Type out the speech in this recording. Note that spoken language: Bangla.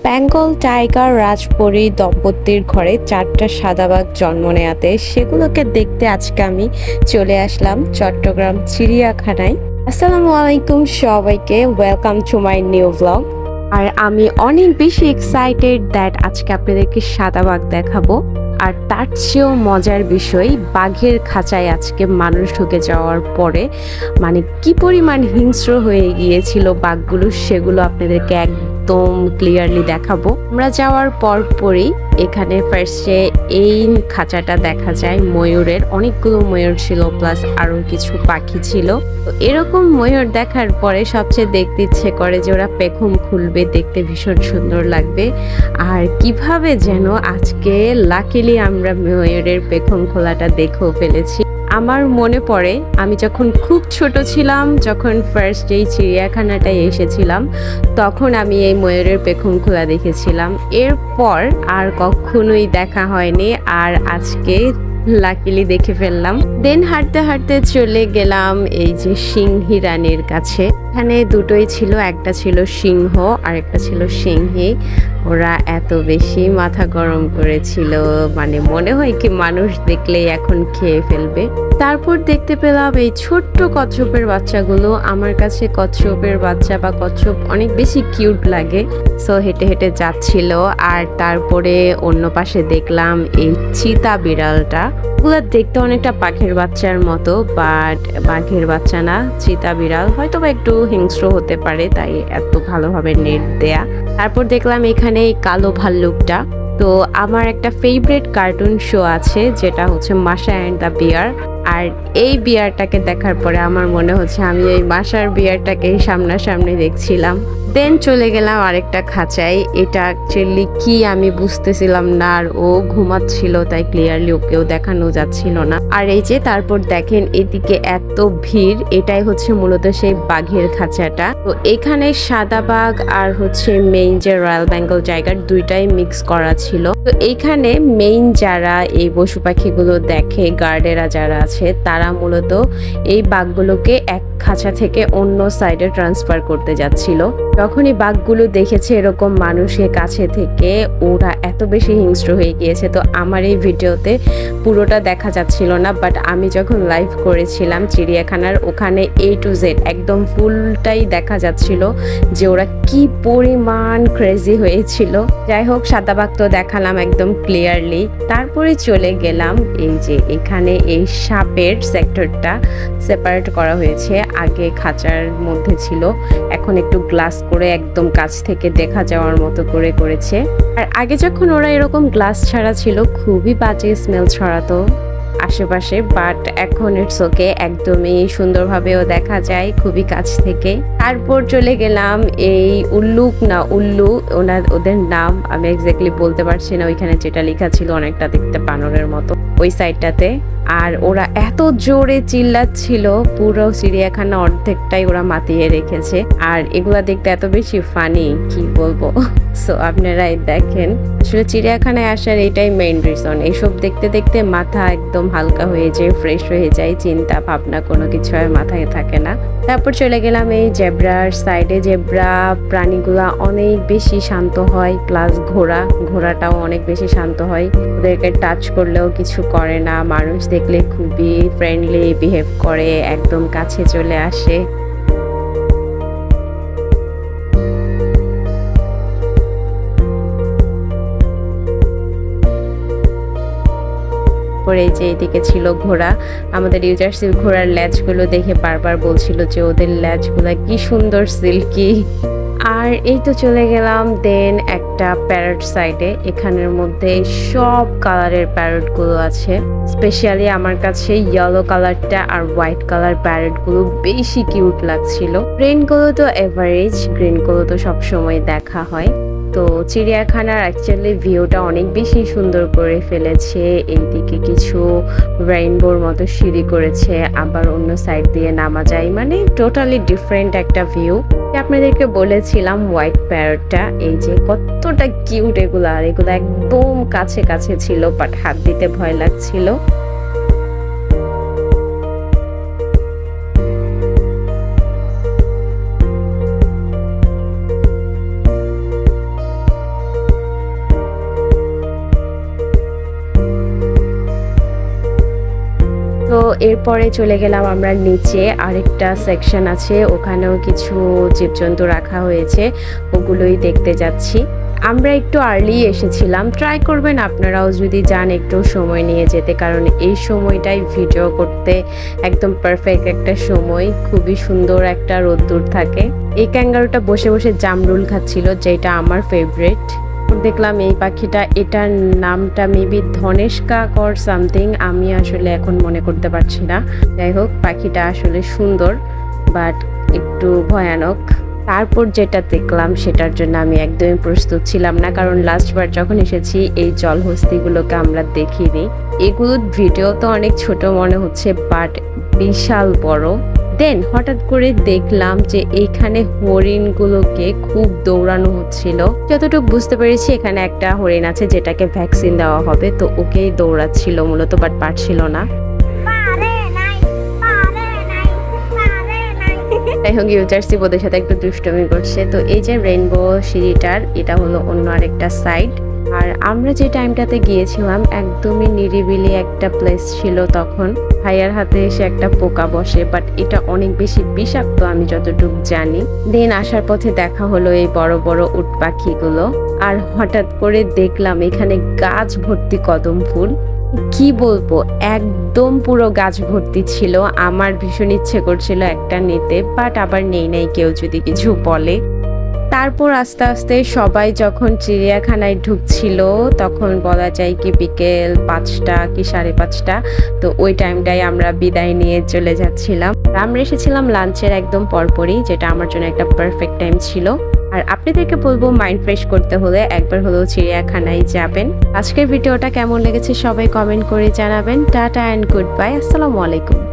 বেঙ্গল টাইগার রাজপরী দম্পতির ঘরে 4টা সাদাবাঘ জন্ম নেয়াতে সেগুলোকে দেখতে আজকে আমি চলে আসলাম চট্টগ্রাম চিড়িয়াখানায়। আসসালামু আলাইকুম সবাইকে, welcome to my new blog. আর আমি অনেক বেশি এক্সাইটেড দ্যাট আজকে আপনাদেরকে সাদাবাঘ দেখাবো। আর তার চেয়েও মজার বিষয়, বাঘের খাঁচায় আজকে মানুষ ঢুকে যাওয়ার পরে মানে কি পরিমাণ হিংস্র হয়ে গিয়েছিল বাঘগুলো, সেগুলো আপনাদেরকে একদম ক্লিয়ারলি দেখাবো। আমরা যাওয়ার পরই এখানে ফার্স্টে এই খাঁচাটা দেখা যায় ময়ূরের, অনেকগুলো ময়ূর ছিল, প্লাস আরো কিছু পাখি ছিল। তো এরকম ময়ূর দেখার পরে সবচেয়ে দেখতে ইচ্ছে করে যে ওরা পেখম খুলবে, দেখতে ভীষণ সুন্দর লাগবে। আর কিভাবে যেন আজকে লাকিলি আমরা ময়ূরের পেখম খোলাটা দেখেও ফেলেছি। আমার মনে পড়ে আমি যখন খুব ছোট ছিলাম, যখন ফার্স্ট এই চিড়িয়াখানাটায় এসেছিলাম, তখন আমি এই ময়ূরের পেখম খোলা দেখেছিলাম। এরপর আর কখনোই দেখা হয়নি, আর আজকে লাকিলি দেখে ফেললাম। দেন হাঁটতে হাঁটতে চলে গেলাম এই যে সিংহী রানীর কাছে। এখানে দুটোই ছিল, একটা ছিল সিংহ আর একটা ছিল সিংহী। ওরা এত বেশি মাথা গরম করেছিল, মানে মনে হয় কি মানুষ দেখলেই এখন খেয়ে ফেলবে। তারপর দেখতে পেলাম এই ছোট্ট কচ্ছপের বাচ্চাগুলো। আমার কাছে কচ্ছপের বাচ্চা বা কচ্ছপ অনেক বেশি কিউট লাগে, সো হেঁটে হেঁটে যাচ্ছিল। আর তারপরে অন্য পাশে দেখলাম এই চিতা বিড়ালটা। ওগুলো দেখতে অনেকটা পাখির বাচ্চার মতো, বাট বাঘের বাচ্চা না, চিতা বিড়াল। হয়তো বা একটু হিংস্র হতে পারে, তাই এত ভালোভাবে নেট দেয়া। তারপর দেখলাম এখানে এই কালো ভাল্লুকটা। তো আমার একটা ফেভারিট কার্টুন শো আছে, যেটা হচ্ছে মাশা অ্যান্ড দ্য বিয়ার। আর এই বিয়ারটাকে দেখার পরে আমার মনে হচ্ছে আমি এই মাশার বিয়ারটাকেই সামনাসামনি দেখছিলাম। দেন চলে গেলাম আরেকটা খাঁচায়। এটা অ্যাকচুয়ালি কি আমি বুঝতেছিলাম না, আর ও ঘুমাচ্ছিল, তাই ক্লিয়ারলি ওকেও দেখানো যাচ্ছিল না। আর এই যে তারপর দেখেন এদিকে এত ভিড়, এটাই হচ্ছে মূলত সেই বাঘের খাঁচাটা। তো এখানে সাদা বাঘ আর হচ্ছে মেইন যে রয়্যাল বেঙ্গল টাইগার, দুইটাই মিক্স করা ছিল। তো এইখানে মেইন যারা এই পশু পাখিগুলো দেখে, গার্ডেরা যারা আছে, তারা মূলত এই বাঘগুলোকে এক খাঁচা থেকে অন্য সাইডে ট্রান্সফার করতে যাচ্ছিল। যখনই বাঘগুলো দেখেছে এরকম মানুষের কাছে থেকে, ওরা এত বেশি হিংস্র হয়ে গিয়েছে। তো আমার এই ভিডিওতে পুরোটা দেখা যাচ্ছিল না, বাট আমি যখন লাইভ করেছিলাম চিড়িয়াখানার, ওখানে A to Z একদম ফুলটাই দেখা যাচ্ছিল যে ওরা কি পরিমাণ ক্রেজি হয়েছিল। যাই হোক, সাদা বাঘ তো দেখালাম একদম ক্লিয়ারলি। তারপরে চলে গেলাম এই যে এখানে এই সাপের সেক্টরটা সেপারেট করা হয়েছে। আগে খাঁচার মধ্যে ছিল, এখন একটু গ্লাস করে একদম কাছ থেকে দেখা যাওয়ার মতো করে করেছে। আর আগে যখন ওরা এরকম গ্লাস ছাড়া ছিল, খুবই বাজে স্মেল ছড়াতো আশেপাশে, বাট এখন ইটস ওকে, একদমই সুন্দরভাবেও দেখা যায় খুবই কাছ থেকে। তারপর চলে গেলাম এই উল্লু ওদের নাম আমি এক্স্যাক্টলি বলতে পারছি না, ওইখানে যেটা লেখা ছিল অনেকটা দেখতে বানরের মতো ওই সাইডটাতে। আর ওরা এত জোরে চিল্লাচ্ছিল, পুরো চিড়িয়াখানা অর্ধেকটাই ওরা মাতিয়ে রেখেছে। আর এগুলা দেখতে এত বেশি ফানি, কি বলবো। সো আপনারাই দেখেন, আসলে চিড়িয়াখানায় আসার এটাই মেইন রিজন। এইসব দেখতে দেখতে মাথা একদম হালকা হয়ে যায়, ফ্রেশ হয়ে যায়, চিন্তা ভাবনা কোনো কিছু আর মাথায় থাকে না। তারপর চলে গেলাম এই জেব্রার সাইডে। জেব্রা প্রাণীগুলা অনেক বেশি শান্ত হয়, প্লাস ঘোড়াটাও অনেক বেশি শান্ত হয়। ওদেরকে টাচ করলেও কিছু করে না, মানুষ দেখলে খুবই ফ্রেন্ডলি বিহেভ করে, একদম কাছে চলে আসে। পরে যে এদিকে ছিল ঘোড়া, আমাদের ইউজারসিল ঘোড়ার ল্যাচগুলো দেখে বারবার বলছিল যে ওদের ল্যাচগুলো কি সুন্দর সিল্কি। আর এই তো চলে গেলাম দেন একটা প্যারট সাইডে। এখানের মধ্যে সব কালারের প্যারটগুলো আছে, স্পেশালি আমার কাছে ইয়েলো কালারটা আর হোয়াইট কালার প্যারটগুলো বেশি কিউট লাগছিল। গ্রিনগুলো তো এভারেজ, গ্রিনগুলো তো সবসময় দেখা হয়। তো চিড়িয়াখানার অ্যাকচুয়ালি ভিউটা অনেক বেশি সুন্দর করে ফেলেছে। এইদিকে কিছু রেইনবোর মতো সিঁড়ি করেছে, আবার অন্য সাইড দিয়ে নামা যায়, মানে টোটালি ডিফারেন্ট একটা ভিউ। আপনাদেরকে বলেছিলাম হোয়াইট প্যারটটা, এই যে কতটা কিউট এগুলো, আর এগুলো একদম কাছে কাছে ছিল, বাট হাত দিতে ভয় লাগছিল। এরপরে চলে গেলাম আমরা নিচে, আরেকটা সেকশন আছে, ওখানেও কিছু জীবজন্তু রাখা হয়েছে, ওগুলোই দেখতে যাচ্ছি। আমরা একটু আর্লি এসেছিলাম, ট্রাই করবেন আপনারাও যদি যান একটু সময় নিয়ে যেতে, কারণ এই সময়টাই ভিডিও করতে একদম পারফেক্ট একটা সময়। খুবই সুন্দর একটা রোদ্দুর থাকে। এই ক্যাঙ্গারুটা বসে বসে জামরুল খাচ্ছিল, যেটা আমার ফেভারিট। দেখলাম এই পাখিটা, এটার নামটা মেবি ধনেশ কাক অর সামথিং, আমি আসলে এখন মনে করতে পারছি না। যাই হোক, পাখিটা আসলে সুন্দর বাট একটু ভয়ানক। তারপর যেটা দেখলাম সেটার জন্য আমি একদমই প্রস্তুত ছিলাম না, কারণ লাস্টবার যখন এসেছি এই জলহস্তিগুলোকে আমরা দেখিনি। এগুলোর ভিডিও তো অনেক ছোট মনে হচ্ছে বাট বিশাল বড়। দেন হঠাৎ করে দেখলাম যে এইখানে হরিণগুলোকে খুব দৌড়ানো হচ্ছিল। যতটুকু বুঝতে পেরেছি এখানে একটা হরিণ আছে যেটাকে ভ্যাকসিন দেওয়া হবে, তো ওকেই দৌড়াচ্ছিল মূলত, বাট পারছিল না। যাই হোক, ইউজার্সি ওদের সাথে একটু দুষ্টমি করছে। তো এই যে রেইনবো সিঁড়িটার, এটা হলো অন্য আরেকটা সাইড। আর আমরা যে টাইমটাতে গিয়েছিলাম একদমই নিরিবিলি একটা প্লেস ছিল। তখন ভাইয়ার হাতে এসে একটা পোকা বসে, বাট এটা অনেক বেশি বিষাক্ত আমি যতটুকু জানি। দেন আসার পথে দেখা হলো এই বড় বড় উট পাখিগুলো, আর হঠাৎ করে দেখলাম এখানে গাছ ভর্তি কদম ফুল। কি বলবো, একদম পুরো গাছ ভর্তি ছিল। আমার ভীষণ ইচ্ছে করছিল একটা নিতে, বাট আবার নেই নাই কেউ যদি কিছু বলে। তারপর আস্তে আস্তে সবাই যখন চিড়িয়াখানায় ঢুকছিল, তখন বলা যায় কি বিকেল 5টা কি 5:30, তো ওই টাইমটাই আমরা বিদায় নিয়ে চলে যাচ্ছিলাম। আমরা এসেছিলাম লাঞ্চের একদম পরপরই, যেটা আমার জন্য একটা পারফেক্ট টাইম ছিল। আর আপনাদেরকে বলবো মাইন্ড ফ্রেশ করতে হলে একবার হলেও চিড়িয়াখানায় যাবেন। আজকের ভিডিওটা কেমন লেগেছে সবাই কমেন্ট করে জানাবেন। টাটা অ্যান্ড গুড বাই, আসসালামু আলাইকুম।